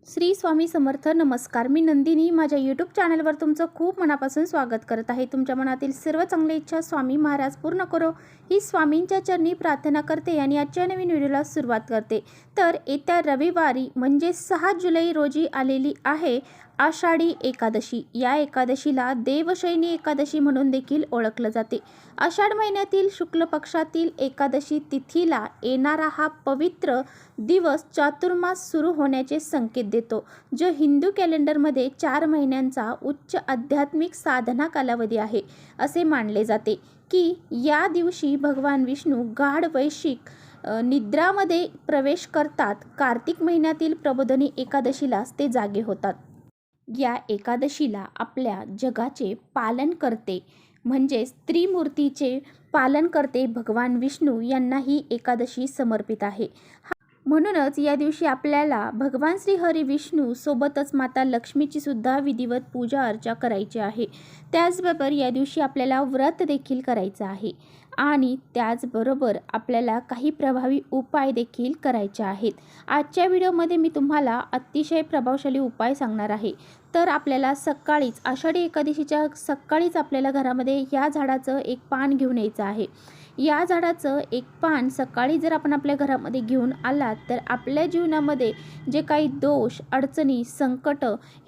श्री स्वामी समर्थ. नमस्कार. मी नंदिनी. माझ्या यूट्यूब चॅनलवर तुमचं खूप मनापासून स्वागत करत आहे. तुमच्या मनातील सर्व चांगल्या इच्छा स्वामी महाराज पूर्ण करो ही स्वामींच्या चरणी प्रार्थना करते आणि आजच्या नवीन व्हिडिओला सुरुवात करते. तर येत्या रविवारी म्हणजे 6 जुलै रोजी आलेली आहे आषाढी एकादशी. या एकादशीला देवशयनी एकादशी म्हणून देखील ओळखलं जाते. आषाढ महिन्यातील शुक्ल पक्षातील एकादशी तिथीला येणारा हा पवित्र दिवस चातुर्मास सुरू होण्याचे संकेत देतो, जो हिंदू कॅलेंडरमध्ये 4 महिन्यांचा उच्च आध्यात्मिक साधना कालावधी आहे. असे मानले जाते की या दिवशी भगवान विष्णू गाढ वैश्विक निद्रामध्ये प्रवेश करतात. कार्तिक महिन्यातील प्रबोधिनी एकादशीलाच ते जागे होतात. या एकादशीला आपल्या जगाचे पालन करते म्हणजेच त्रिमूर्तीचे पालन करते भगवान विष्णू यांना ही एकादशी समर्पित आहे. म्हणूनच या दिवशी आपल्याला भगवान श्री हरी विष्णू सोबतच माता लक्ष्मीची सुद्धा विधिवत पूजा अर्चा करायची आहे. त्याचबरोबर या दिवशी आपल्याला व्रत देखील करायचं आहे आणि त्याचबरोबर आपल्याला काही प्रभावी उपाय देखील करायचे आहेत. आजच्या व्हिडिओमध्ये मी तुम्हाला अतिशय प्रभावशाली उपाय सांगणार आहे. तर आपल्याला सकाळीच आषाढी एकादशीच्या सकाळीच आपल्याला घरामध्ये या झाडाचं एक पान घेऊन यायचं आहे. या झाडाचं एक पान सकाळी जर आपण आपल्या घरामध्ये घेऊन आलात तर आपल्या जीवनामध्ये जे काही दोष, अडचणी, संकट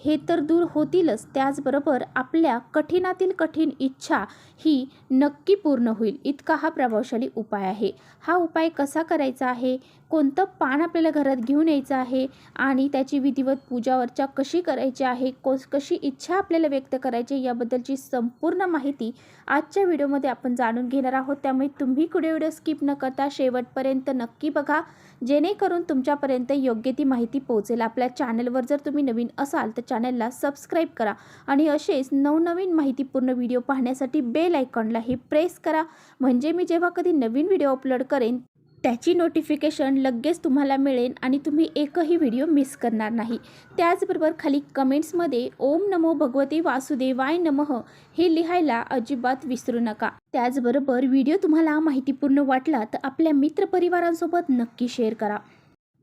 हे तर दूर होतीलच, त्याचबरोबर आपल्या कठीणातील कठीण इच्छा ही नक्की पूर्ण होईल. इतका हा प्रभावशाली उपाय आहे. हा उपाय कसा करायचा आहे, कोणतं पान आपल्याला घरात घेऊन यायचं आहे आणि त्याची विधिवत पूजा अर्चा कशी करायची आहे, कशी इच्छा आपल्याला व्यक्त करायची याबद्दलची संपूर्ण माहिती आजच्या व्हिडिओमध्ये आपण जाणून घेणार आहोत. त्यामुळे तुम्ही व्हिडिओ स्किप न करता शेवटपर्यंत नक्की बघा, जेणेकरून तुमच्यापर्यंत योग्य ती माहिती पोहोचेल. आपल्या चॅनलवर जर तुम्ही नवीन असाल तर चॅनलला सबस्क्राईब करा आणि असेच नवनवीन माहितीपूर्ण व्हिडिओ पाहण्यासाठी बेल आयकॉनलाही प्रेस करा, म्हणजे मी जेव्हा कधी नवीन व्हिडिओ अपलोड करेन त्याची नोटिफिकेशन लगेच तुम्हाला मिळेल आणि तुम्ही एकही व्हिडिओ मिस करणार नाही. त्याचबरोबर खाली कमेंट्समध्ये ओम नमो भगवते वासुदेवाय नमः हे लिहायला अजिबात विसरू नका. त्याचबरोबर व्हिडिओ तुम्हाला माहितीपूर्ण वाटला तर आपल्या मित्रपरिवारांसोबत नक्की शेअर करा.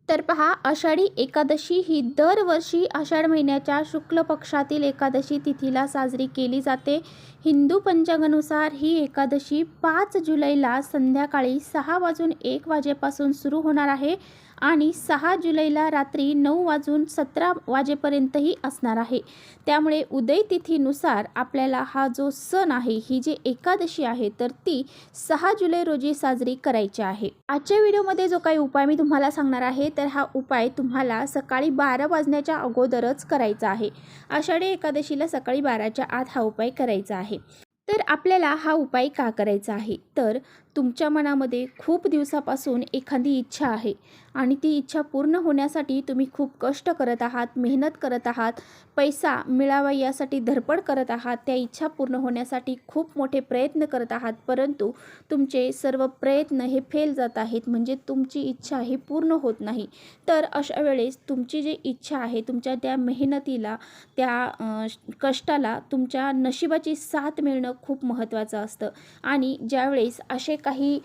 तर पहा, आषाढी एकादशी ही दरवर्षी आषाढ महिन्याच्या शुक्ल पक्षातील एकादशी तिथीला साजरी केली जाते. हिंदू पंचांगानुसार ही एकादशी 5 जुलैला संध्याकाळी 6:01 वाजेपासून सुरू होणार आहे आणि 6 जुलैला रात्री 9:17 वाजेपर्यंतही असणार आहे. त्यामुळे उदय तिथीनुसार आपल्याला हा जो सण आहे, ही जी एकादशी आहे तर ती 6 जुलै रोजी साजरी करायची आहे. आजच्या व्हिडिओमध्ये जो काही उपाय मी तुम्हाला सांगणार आहे तर हा उपाय तुम्हाला सकाळी 12 वाजण्याच्या अगोदरच करायचा आहे. आषाढी एकादशीला सकाळी 12च्या आत हा उपाय करायचा आहे. तर आपल्याला हा उपाय का करायचा आहे, तर तुमच्या मनामध्ये खूप दिवसापासून एखादी इच्छा आहे आणि ती इच्छा पूर्ण होण्यासाठी तुम्ही खूप कष्ट करत आहात, मेहनत करत आहात, पैसा मिळावा यासाठी धडपड करत आहात, त्या इच्छा पूर्ण होण्यासाठी खूप मोठे प्रयत्न करत आहात, परंतु तुमचे सर्व प्रयत्न हे फेल जात आहेत, म्हणजे तुमची इच्छा ही पूर्ण होत नाही. तर अशा वेळेस तुमची जी इच्छा आहे, तुमच्या त्या मेहनतीला, त्या कष्टाला तुमच्या नशिबाची साथ मिळणं खूप महत्त्वाचं असतं. आणि ज्यावेळेस असे काही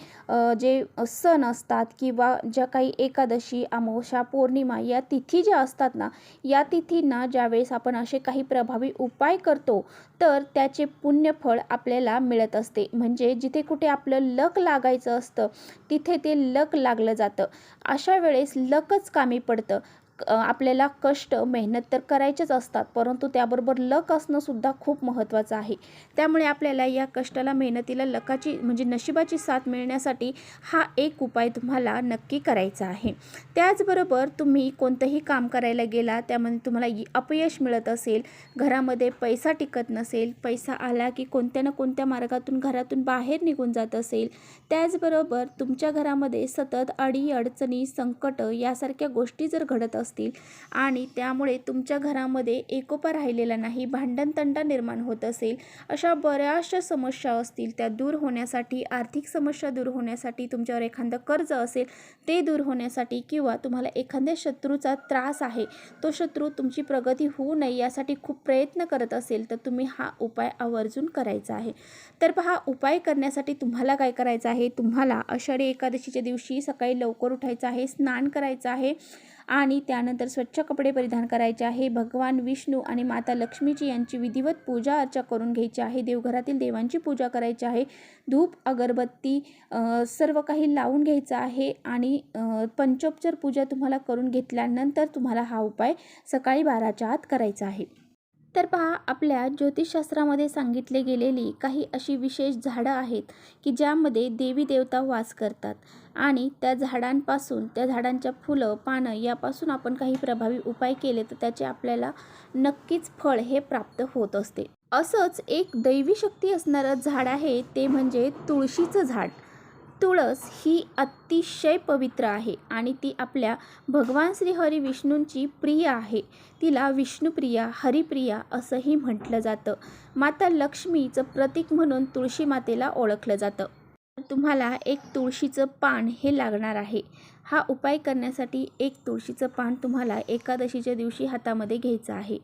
जे सण असतात किंवा ज्या काही एकादशी, अमावस्या, पौर्णिमा या तिथी ज्या असतात ना, या तिथींना ज्यावेळेस आपण असे काही प्रभावी उपाय करतो तर त्याचे पुण्यफळ आपल्याला मिळत असते. म्हणजे जिथे कुठे आपलं लक लागायचं असतं तिथे ते लक लागलं जातं. अशा वेळेस लकच कामी पडतं. आपल्याला कष्ट, मेहनत तर करायचेच असतात, परंतु त्याबरोबर लक असणं सुद्धा खूप महत्त्वाचं आहे. त्यामुळे आपल्याला या कष्टाला, मेहनतीला लकाची म्हणजे नशिबाची साथ मिळण्यासाठी हा एक उपाय तुम्हाला नक्की करायचा आहे. त्याचबरोबर तुम्ही कोणतंही काम करायला गेला त्यामध्ये तुम्हाला अपयश मिळत असेल, घरामध्ये पैसा टिकत नसेल, पैसा आला की कोणत्या ना कोणत्या मार्गातून घरातून बाहेर निघून जात असेल, त्याचबरोबर तुमच्या घरामध्ये सतत अडीअडचणी, संकट यासारख्या गोष्टी जर घडत असतील आणि त्यामुळे तुमच्या घरामध्ये एकोपा राहिलेला नाही, भांडणतंडा निर्माण होत असेल, अशा बऱ्याचशा समस्या असतील, त्या दूर होण्यासाठी, आर्थिक समस्या दूर होण्यासाठी, तुमच्यावर एखादं कर्ज असेल ते दूर होण्यासाठी, किंवा तुम्हाला एखाद्या शत्रूचा त्रास आहे, तो शत्रू तुमची प्रगती होऊ नये यासाठी खूप प्रयत्न करत असेल तर तुम्ही हा उपाय आवर्जून करायचा आहे. तर पहा, उपाय करण्यासाठी तुम्हाला काय करायचं आहे, तुम्हाला आषाढी एकादशीच्या दिवशी सकाळी लवकर उठायचं आहे, स्नान करायचं आहे आणि त्यानंतर स्वच्छ कपडे परिधान करायचे आहे. भगवान विष्णू आणि माता लक्ष्मीची यांची विधिवत पूजा अर्चा करून घ्यायची आहे. देवघरातील देवांची पूजा करायची आहे. धूप अगरबत्ती सर्व काही लावून घ्यायचं आहे आणि पंचोपचार पूजा तुम्हाला करून घेतल्यानंतर तुम्हाला हा उपाय सकाळी 12च्या आत करायचा आहे. तर पहा, आपल्या ज्योतिषशास्त्रामध्ये सांगितले गेलेली काही अशी विशेष झाडं आहेत की ज्यामध्ये देवी देवता वास करतात आणि त्या झाडांपासून, त्या झाडांच्या फुलं पानं यापासून आपण काही प्रभावी उपाय केले तर त्याचे आपल्याला नक्कीच फळ हे प्राप्त होत असते. असंच एक दैवी शक्ती असणारं झाड आहे ते म्हणजे तुळशीचं झाड. तुळस ही अतिशय पवित्र आहे आणि ती आपल्या भगवान श्री हरी विष्णूंची प्रिय आहे. तिला विष्णुप्रिया, हरिप्रिया असंही म्हटलं जातं. माता लक्ष्मीचं प्रतीक म्हणून तुळशी मातेला ओळखलं जातं. तुम्हाला एक तुळशीचं पान हे लागणार आहे. हा उपाय करण्यासाठी एक तुळशीचं पान तुम्हाला एकादशीच्या दिवशी हातामध्ये घ्यायचं आहे.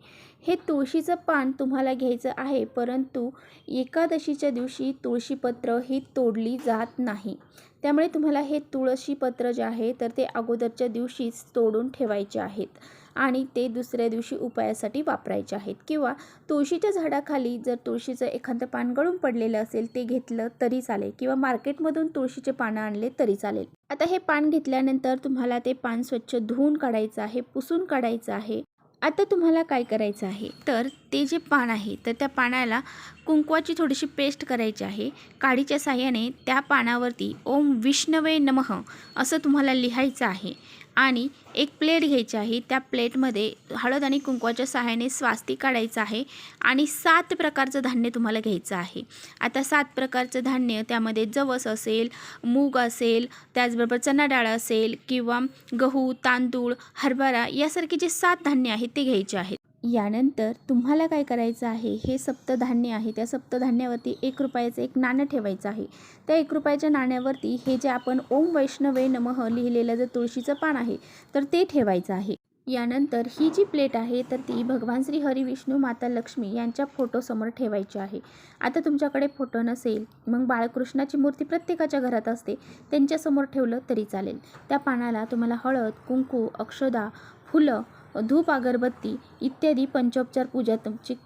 हे तुळशीचं पान तुम्हाला घ्यायचं आहे, परंतु एकादशीच्या दिवशी तुळशीपत्र ही तोडली जात नाही. त्यामुळे तुम्हाला हे तुळशीपत्र जे आहे तर ते अगोदरच्या दिवशीच तोडून ठेवायचे आहेत आणि ते दुसऱ्या दिवशी उपायासाठी वापरायचे आहेत. किंवा तुळशीच्या झाडाखाली जर तुळशीचं एखादं पान गळून पडलेलं असेल ते घेतलं तरी चालेल किंवा मार्केटमधून तुळशीचे पानं आणले तरी चालेल. आता हे पान घेतल्यानंतर तुम्हाला ते पान स्वच्छ धुवून काढायचं आहे, पुसून काढायचं आहे. आता तुम्हाला काय करायचं आहे तर ते जे पान आहे तर त्या पानाला कुंकवाची थोडीशी पेस्ट करायची आहे. काडीच्या साहाय्याने त्या पानावरती ओम विष्णवे नमः असं तुम्हाला लिहायचं आहे आणि एक प्लेट घ्यायची आहे. त्या प्लेटमध्ये हळद आणि कुंकवाच्या सहाय्याने स्वास्तिक काढायचं आहे आणि 7 प्रकारचं धान्य तुम्हाला घ्यायचं आहे. आता 7 प्रकारचं धान्य त्यामध्ये जवस असेल, मूग असेल, त्याचबरोबर चणा डाळ असेल किंवा गहू, तांदूळ, हरभरा यासारखे जे 7 धान्य आहेत ते घ्यायचे आहेत. यानंतर तुम्हाला काय करायचं आहे, हे सप्तधान्य आहे त्या सप्तधान्यावरती 1 रुपयाचं एक नाणं ठेवायचं आहे. त्या 1 रुपयाच्या नाण्यावरती हे जे आपण ओम वैष्णवे नमः लिहिलेलं जर तुळशीचं पान आहे तर ते ठेवायचं आहे. यानंतर ही जी प्लेट आहे तर ती भगवान श्री हरी विष्णू माता लक्ष्मी यांच्या फोटोसमोर ठेवायची आहे. आता तुमच्याकडे फोटो नसेल मग बाळकृष्णाची मूर्ती प्रत्येकाच्या घरात असते, त्यांच्यासमोर ठेवलं तरी चालेल. त्या पानाला तुम्हाला हळद, कुंकू, अक्षदा, फुलं, धूप अगरबत्ती इत्यादी पंचोपचार पूजा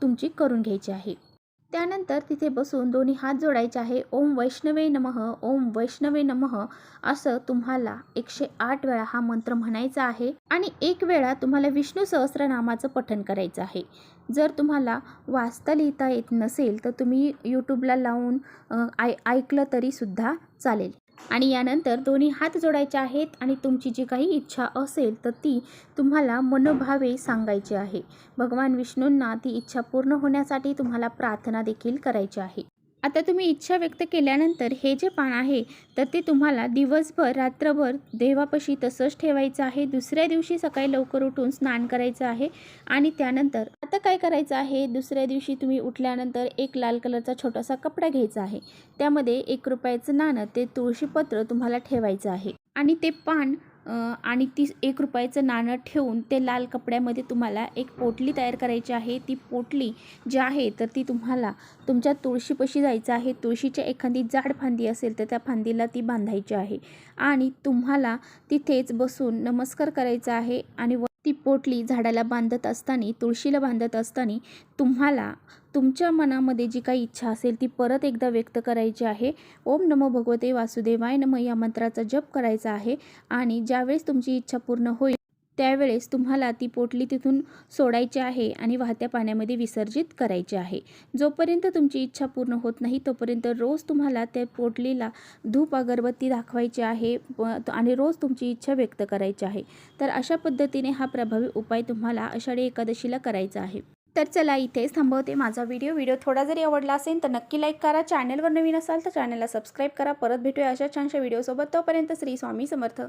तुमची करून घ्यायची आहे. त्यानंतर तिथे बसून दोन्ही हात जोडायचे आहे. ओम वैष्णवे नमः, ओम वैष्णवे नमः असं तुम्हाला 108 वेळा हा मंत्र म्हणायचा आहे आणि 1 वेळा तुम्हाला विष्णू सहस्त्रनामाचं पठण करायचं आहे. जर तुम्हाला वाचता लिहिता येत नसेल तर तुम्ही यूट्यूबला लावून ऐकलं तरी सुद्धा चालेल. आणि यानंतर दोन्ही हात जोडायचे आहेत आणि तुमची जी काही इच्छा असेल तर ती तुम्हाला मनोभावे सांगायची आहे. भगवान विष्णूंना ती इच्छा पूर्ण होण्यासाठी तुम्हाला प्रार्थना देखील करायची आहे. आता तुम्ही इच्छा व्यक्त केल्यानंतर हे जे पान आहे तर ते तुम्हाला दिवसभर रात्रभर देवापाशी तसंच ठेवायचं आहे. दुसऱ्या दिवशी सकाळी लवकर उठून स्नान करायचं आहे आणि त्यानंतर आता काय करायचं आहे, दुसऱ्या दिवशी तुम्ही उठल्यानंतर एक लाल कलरचा छोटासा कपडा घ्यायचा आहे. त्यामध्ये 1 रुपयाचं नाणं, ते तुळशीपत्र तुम्हाला ठेवायचं आहे आणि ते पान आणि ती 1 रुपयाचं नाणं ठेवून ते लाल कपड्यामध्ये तुम्हाला एक पोटली तयार करायची आहे. ती पोटली जी आहे तर ती तुम्हाला तुमच्या तुळशीपाशी जायचं आहे. तुळशीच्या एखादी जाड फांदी असेल तर त्या फांदीला ती बांधायची आहे आणि तुम्हाला तिथेच बसून नमस्कार करायचा आहे आणि ती पोटली झाडाला बांधत असताना, तुळशीला बांधत असताना तुम्हाला तुमच्या मनामध्ये जी काही इच्छा असेल ती परत एकदा व्यक्त करायची आहे. ओम नमो भगवते वासुदेवाय नमः या मंत्राचा जप करायचा आहे आणि ज्यावेळेस तुमची इच्छा पूर्ण होईल त्यावेळेस तुम्हाला ती पोटली तिथून सोडायची आहे आणि वाहत्या पाण्यामध्ये विसर्जित करायची आहे. जोपर्यंत तुमची इच्छा पूर्ण होत नाही तोपर्यंत रोज तुम्हाला त्या पोटलीला धूप अगरबत्ती दाखवायची आहे आणि रोज तुमची इच्छा व्यक्त करायची आहे. तर अशा पद्धतीने हा प्रभावी उपाय तुम्हाला आषाढी एकादशीला करायचा आहे. तर चला इथेच थांबवते माझा व्हिडिओ थोडा जरी आवडला असेल तर नक्की लाईक करा. चॅनलवर नवीन असाल तर चॅनलला सबस्क्राईब करा. परत भेटूया अशा छानशा व्हिडिओसोबत. तोपर्यंत श्री स्वामी समर्थ.